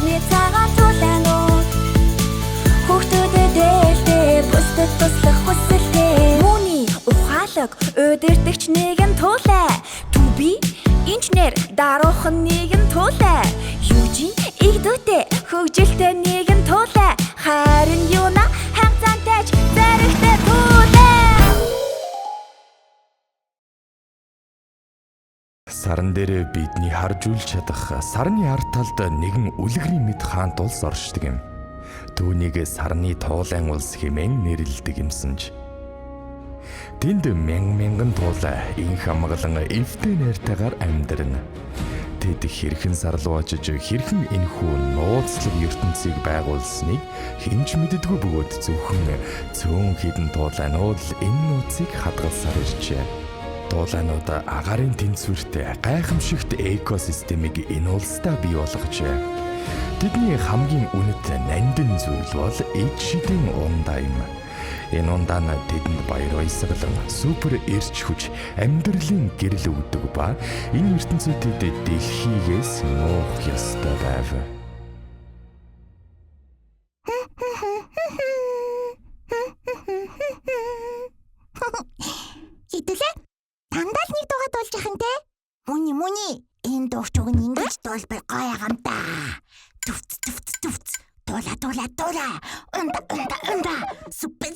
бидний цагаан тулаанууд хүүхдүүдэд дээлтэй бүсдэд туслах хүсэлтэй Мөний ухаалаг өдөртөгч нэгэн тулай Түби инженер даруухан нэгэн тулай Юужин игдүүтэй хөгжилтэй нэгэн тулай Харин юуна ханцаантайч зэрэгтэй тулай Саран дээрээ бидний харж үл чадах сарны ард талд нэгэн үлгэрийн мэд хаант улс оршдог юм. Түүнийг сарны туулайн улс хэмээн нэрлэдэг юмсанж. Тэнд мянган туулай инх амгалан эвтэй найртайгаар амьдарна. Тэд хэрхэн сарлуу очиж хэрхэн энэхүү нууцлаг ертөнцийг байгуулсныг хинч мэддэггүй бөгөөд зөвхөн цөөн хідэн туулайнууд л энэ нууцыг хадгалсаар иржээ. Туулайнууд агаарын тэнцвэртэй гайхамшигт экосистемийг энэ улсдаа бий болгожээ. Тэдний хамгийн үнэт нандин зүйл бол эд шидийн ундаа юм. Энэ ундаа нь тэдэнд баяр баясгалан супер эрч хүч амьдралын гэрэл өгдөг ба энэ ертөнцөд дэлхийгээс нуух ёстой байв. Хэдүүлээ? Тандаа л нэг дуугаа дуулж яхан те? Мөний энэ дууч уг нь ингэж дуулбай гоё юм да. Түвц тула унда супэ.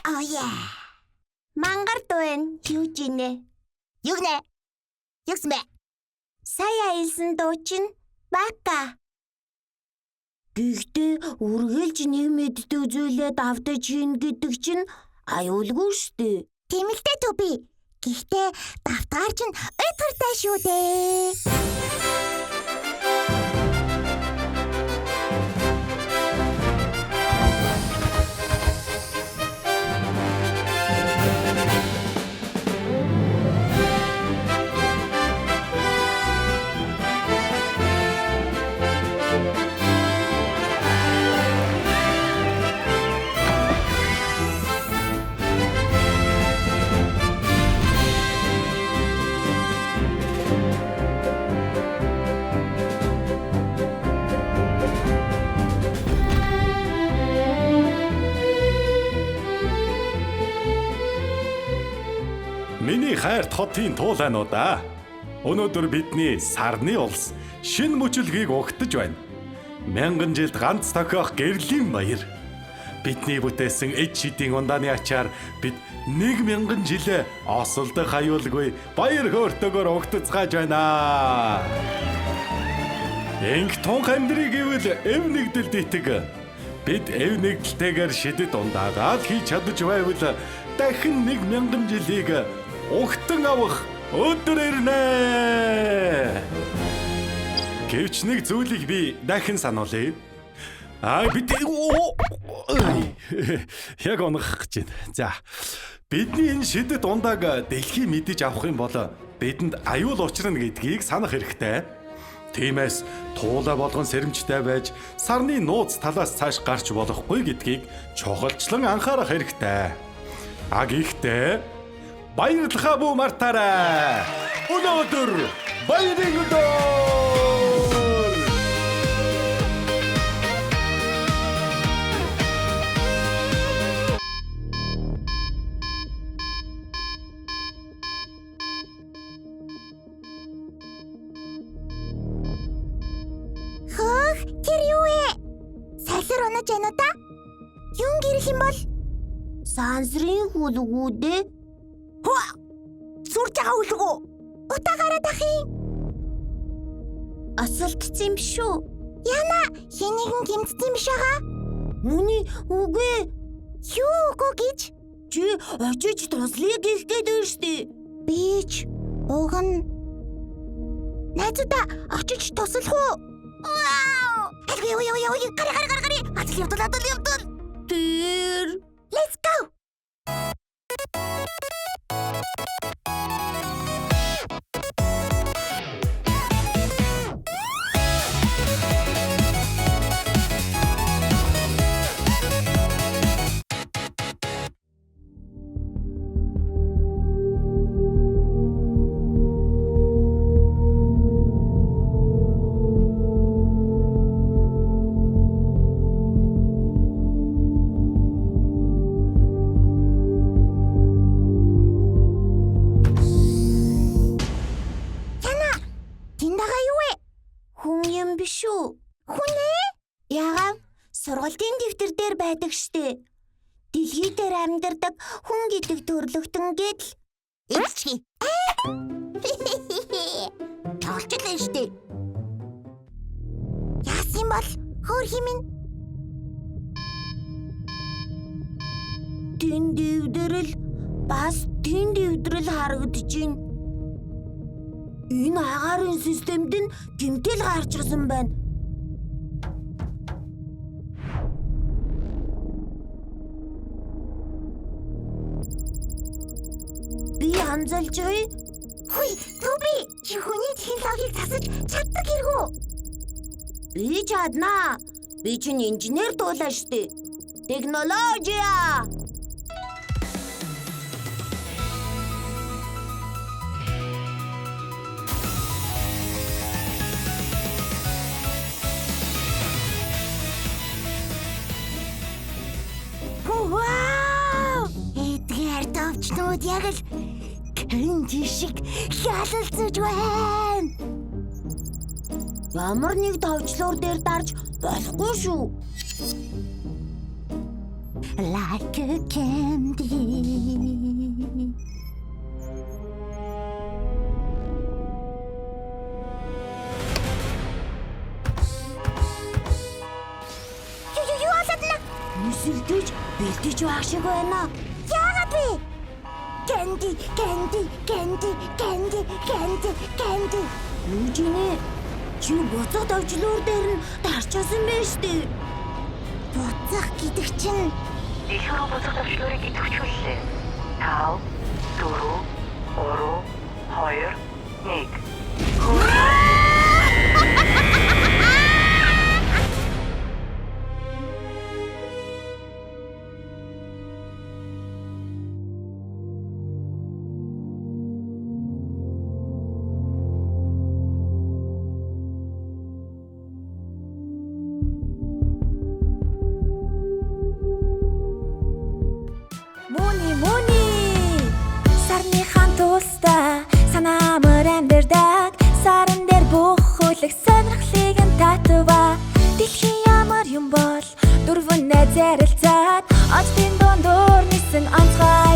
Oh yeah. Мангар дуэн юужинэ? Югсмэ? Сая хэлсэн дуу чинь бака. Гэхдээ үргэлж нэг мэддэг зүйлээ давтаж хийн гэдэг чинь аюулгүй штэ. Тийм л дээ Түби. Гэхдээ давтгаар чинь өдөртэй шүү дээ. Миний хайрт хотын туулайнуудаа. Өнөөдөр бидний сарны улс шинэ мөчөлгийг угтаж байна. 1000 жилд ганц тохиох гэрлийн баяр. Бидний бүтээсэн эд шидийн ундааны ачаар бид 1000 жилээ осолдох аюулгүй баяр хөөртэйгээр угтацгааж байна. Инх тун амьдрыг гэвэл эв нэгдэлд итэг. Бид эв нэгдэлтэйгээр шидэд ундаагаад хийж чадж байвал дахин 1000 жилийг угтан авах өдөр ирнэ. Гэвч нэг зүйлийг би дахин сануулъя. Бид яг унах гэж байна. За. Бидний энэ шидэд ундааг дэлхий мэдэж авах юм бол бидэнд аюул учрна гэдгийг санах хэрэгтэй. Тиймээс туулай болгон сэрэмжтэй байж сарны нууц талаас цааш гарч болохгүй гэдгийг чухалчлан анхаарах хэрэгтэй. Гэхдээ баярлахаа бүү мартаарай. Өнөөдөр баярын өдөр. Тэр юу вэ? Салхир унаж байна уу та? Юун гэрх юм бол? Сансрын хүлгүү дээ. Сүрж байгаа хүлгүү. Утаагаараа дахин. Асуултсан юм шүү. Яна, хин нэгэн гимтсэн юм шагаа? Мөний үгүй. Юу үгүй гэж? Чи очиж туслая гэлдээд байна штэ. Би ч уг нь найзуудаа очиж туслах уу? Вау! Гари. Атал явдал. Тэр. Let's go. Тэнд байгаа юу вэ? Хүн юм биш үү? Хүн ээ? Яагаад? Сургалтын дэвтэр дээр байдаг штэ. Дэлхий дээр амьдардаг хүн гэдэг төрлөختөн гэдэл. Эцчи. Толчлаа штэ. Яасан бол хөөр химэн. Тэнд дэвдрэл бас тэнд дэвдрэл харагдаж байна. Энэ агаарын системд нь гэмтэл гарчсан байна. Би анзалж бай. Хүй, Туби, чи хүний технологиг засаж чаддаг хэрэггүй. Би чаднаа. Би чинь инженер дуулаа штэ. Технология. Вау! Эдгээр товчнууд яг л кэнди шиг хялалцаж байна. Ямар нэг товчлуур дээр дарж болохгүй шүү. Like a candy. Юу асадна? Нүсэлдэж бэлдэж байх шиг байна. Яагаад вэ? Candy, candy, candy, candy, candy, candy. Нүжинэ. Чи буцах товчлуур дээр нь дарчсан байж тээ. Буцах гэдэг чинь дэлхий рүү буцах төвчлөрийг идэвхжүүллээ. 5, 4, 3, 2, 1. Сарныхан тулста санаамар амьдардаг саран дээр бүх хөлөг сонирхлыг нь татва. Дэлхий ямар юм бол дөрвөн найз ярилцаад очтын дундуур нисэн онцгой